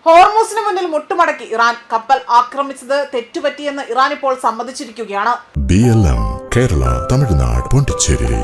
ഹോർമൂസിന് മുന്നിൽ മുട്ടുമടക്കി ഇറാൻ കപ്പൽ ആക്രമിച്ചത് തെറ്റുപറ്റിയെന്ന് ഇറാൻ ഇപ്പോൾ സമ്മതിച്ചിരിക്കുകയാണ്. BLM കേരള തമിഴ്നാട് പോണ്ടിച്ചേരി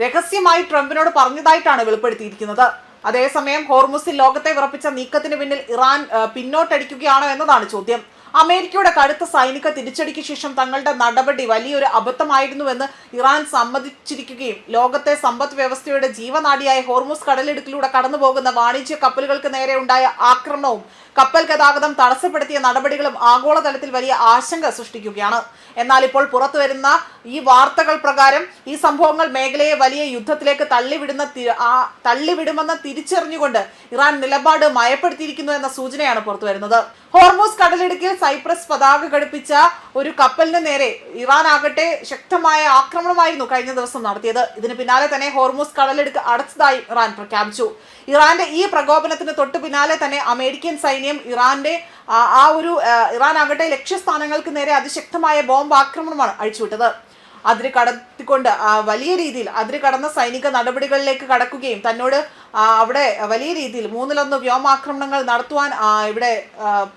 രഹസ്യമായി ട്രംപിനോട് പറഞ്ഞതായിട്ടാണ് വെളിപ്പെടുത്തിയിരിക്കുന്നത്. അതേസമയം ഹോർമൂസിൽ ലോകത്തെ വിറപ്പിച്ച നീക്കത്തിന് പിന്നിൽ ഇറാൻ പിന്നോട്ടടിക്കുകയാണോ എന്നതാണ് ചോദ്യം. അമേരിക്കയുടെ കടുത്ത സൈനിക തിരിച്ചടിക്ക് ശേഷം തങ്ങളുടെ നടപടി വലിയൊരു അബദ്ധമായിരുന്നുവെന്ന് ഇറാൻ സമ്മതിച്ചിരിക്കുകയും ലോകത്തെ സമ്പദ് വ്യവസ്ഥയുടെ ജീവനാഡിയായ ഹോർമൂസ് കടലിടുക്കിലൂടെ കടന്നുപോകുന്ന വാണിജ്യ കപ്പലുകൾക്ക് നേരെ ഉണ്ടായ ആക്രമണവും കപ്പൽ ഗതാഗതം തടസ്സപ്പെടുത്തിയ നടപടികളും ആഗോളതലത്തിൽ വലിയ ആശങ്ക സൃഷ്ടിക്കുകയാണ്. എന്നാൽ ഇപ്പോൾ പുറത്തുവരുന്ന ഈ വാർത്തകൾ പ്രകാരം ഈ സംഭവങ്ങൾ മേഖലയെ വലിയ യുദ്ധത്തിലേക്ക് തള്ളിവിടുമെന്ന് തിരിച്ചറിഞ്ഞുകൊണ്ട് ഇറാൻ നിലപാട് മയപ്പെടുത്തിയിരിക്കുന്നു എന്ന സൂചനയാണ് പുറത്തുവരുന്നത്. ഹോർമൂസ് കടലിടുക്കിൽ സൈപ്രസ് പതാക ഘടിപ്പിച്ച ഒരു കപ്പലിന് നേരെ ഇറാൻ ആകട്ടെ ശക്തമായ ആക്രമണമായിരുന്നു കഴിഞ്ഞ ദിവസം നടത്തിയത്. ഇതിന് പിന്നാലെ തന്നെ ഹോർമൂസ് കടലിടുക്ക് അടച്ചതായി ഇറാൻ പ്രഖ്യാപിച്ചു. ഇറാന്റെ ഈ പ്രകോപനത്തിന് തൊട്ടു പിന്നാലെ തന്നെ അമേരിക്കൻ സൈന്യം ഇറാൻ ആകട്ടെ ലക്ഷ്യസ്ഥാനങ്ങൾക്ക് നേരെ അതിശക്തമായ ബോംബ് ആക്രമണമാണ് അഴിച്ചുവിട്ടത്. അതിര് കടത്തിക്കൊണ്ട് വലിയ രീതിയിൽ അതിര് കടന്ന സൈനിക നടപടികളിലേക്ക് കടക്കുകയും തന്നോട് അവിടെ വലിയ രീതിയിൽ 3-1 വ്യോമാക്രമണങ്ങൾ നടത്തുവാൻ ഇവിടെ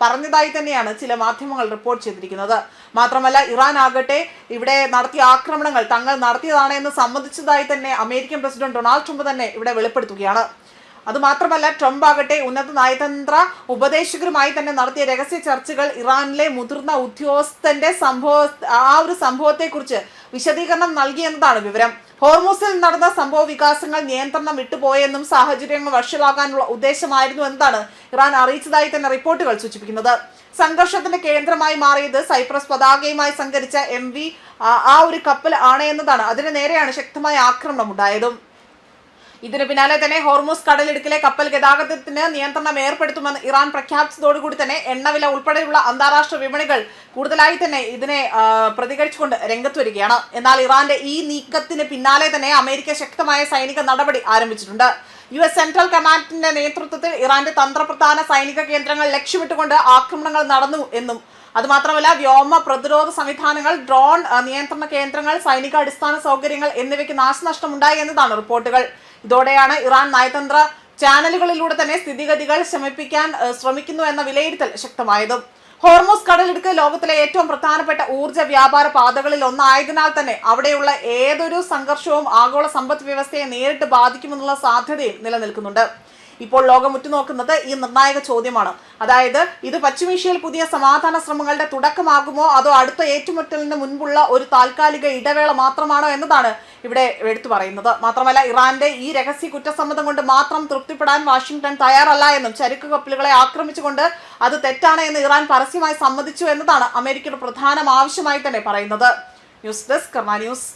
പറഞ്ഞതായി തന്നെയാണ് ചില മാധ്യമങ്ങൾ റിപ്പോർട്ട് ചെയ്തിരിക്കുന്നത്. മാത്രമല്ല ഇറാൻ ആകട്ടെ ഇവിടെ നടത്തിയ ആക്രമണങ്ങൾ തങ്ങൾ നടത്തിയതാണ് എന്ന് സമ്മതിച്ചതായി തന്നെ അമേരിക്കൻ പ്രസിഡന്റ് ഡൊണാൾഡ് ട്രംപ് തന്നെ ഇവിടെ വെളിപ്പെടുത്തുകയാണ്. അതുമാത്രമല്ല ട്രംപ് ആകട്ടെ ഉന്നത നയതന്ത്ര ഉപദേശകരുമായി തന്നെ നടത്തിയ രഹസ്യ ചർച്ചകൾ ഇറാനിലെ മുതിർന്ന ഉദ്യോഗസ്ഥന്റെ സംഭവത്തെക്കുറിച്ച് വിശദീകരണം നൽകിയെന്നതാണ് വിവരം. ഹോർമൂസിൽ നടന്ന സംഭവ വികാസങ്ങൾ നിയന്ത്രണം വിട്ടുപോയെന്നും സാഹചര്യങ്ങൾ വഷളാകാനുള്ള ഉദ്ദേശമായിരുന്നു എന്നതാണ് ഇറാൻ അറിയിച്ചതായി തന്നെ റിപ്പോർട്ടുകൾ സൂചിപ്പിക്കുന്നത്. സംഘർഷത്തിന്റെ കേന്ദ്രമായി മാറിയത് സൈപ്രസ് പതാകയുമായി സഞ്ചരിച്ച MV കപ്പൽ ആണ് എന്നതാണ്. അതിന് നേരെയാണ് ശക്തമായ ആക്രമണം ഉണ്ടായതും. ഇതിന് പിന്നാലെ തന്നെ ഹോർമൂസ് കടലിടുക്കിലെ കപ്പൽ ഗതാഗതത്തിന് നിയന്ത്രണം ഏർപ്പെടുത്തുമെന്ന് ഇറാൻ പ്രഖ്യാപിച്ചതോടുകൂടി തന്നെ എണ്ണവില ഉൾപ്പെടെയുള്ള അന്താരാഷ്ട്ര വിപണികൾ കൂടുതലായി തന്നെ ഇതിനെ പ്രതികരിച്ചുകൊണ്ട് രംഗത്ത് വരികയാണ്. എന്നാൽ ഇറാന്റെ ഈ നീക്കത്തിന് പിന്നാലെ തന്നെ അമേരിക്ക ശക്തമായ സൈനിക നടപടി ആരംഭിച്ചിട്ടുണ്ട്. US സെൻട്രൽ കമാൻഡിന്റെ നേതൃത്വത്തിൽ ഇറാന്റെ തന്ത്രപ്രധാന സൈനിക കേന്ദ്രങ്ങൾ ലക്ഷ്യമിട്ടുകൊണ്ട് ആക്രമണങ്ങൾ നടന്നു എന്നും അതുമാത്രമല്ല വ്യോമ പ്രതിരോധ സംവിധാനങ്ങൾ, ഡ്രോൺ നിയന്ത്രണ കേന്ദ്രങ്ങൾ, സൈനിക അടിസ്ഥാന സൗകര്യങ്ങൾ എന്നിവയ്ക്ക് നാശനഷ്ടമുണ്ടായി എന്നതാണ് റിപ്പോർട്ടുകൾ. ഇതോടെയാണ് ഇറാൻ നയതന്ത്ര ചാനലുകളിലൂടെ തന്നെ സ്ഥിതിഗതികൾ ശമിപ്പിക്കാൻ ശ്രമിക്കുന്നു എന്ന വിലയിരുത്തൽ ശക്തമായതും. ഹോർമൂസ് കടലിടുക്ക് ലോകത്തിലെ ഏറ്റവും പ്രധാനപ്പെട്ട ഊർജ്ജ വ്യാപാര പാതകളിൽ ഒന്നായതിനാൽ തന്നെ അവിടെയുള്ള ഏതൊരു സംഘർഷവും ആഗോള സമ്പദ് വ്യവസ്ഥയെ നേരിട്ട് ബാധിക്കുമെന്നുള്ള സാധ്യതയും നിലനിൽക്കുന്നുണ്ട്. ഇപ്പോൾ ലോകം ഉറ്റുനോക്കുന്നത് ഈ നിർണായക ചോദ്യമാണ്. അതായത് ഇത് പശ്ചിമേഷ്യയിൽ പുതിയ സമാധാന ശ്രമങ്ങളുടെ തുടക്കമാകുമോ അതോ അടുത്ത ഏറ്റുമുട്ടലിന് മുൻപുള്ള ഒരു താൽക്കാലിക ഇടവേള മാത്രമാണോ എന്നതാണ് ഇവിടെ എടുത്തു പറയുന്നത്. മാത്രമല്ല ഇറാന്റെ ഈ രഹസ്യ കുറ്റസമ്മതം കൊണ്ട് മാത്രം തൃപ്തിപ്പെടാൻ വാഷിംഗ്ടൺ തയ്യാറല്ല എന്നും ചരക്ക് കപ്പലുകളെ ആക്രമിച്ചുകൊണ്ട് അത് തെറ്റാണ് എന്ന് ഇറാൻ പരസ്യമായി സമ്മതിച്ചു എന്നതാണ് അമേരിക്കയുടെ പ്രധാന ആവശ്യമായി തന്നെ പറയുന്നത്. ന്യൂസ് ഡെസ്ക് കർമ്മ ന്യൂസ്.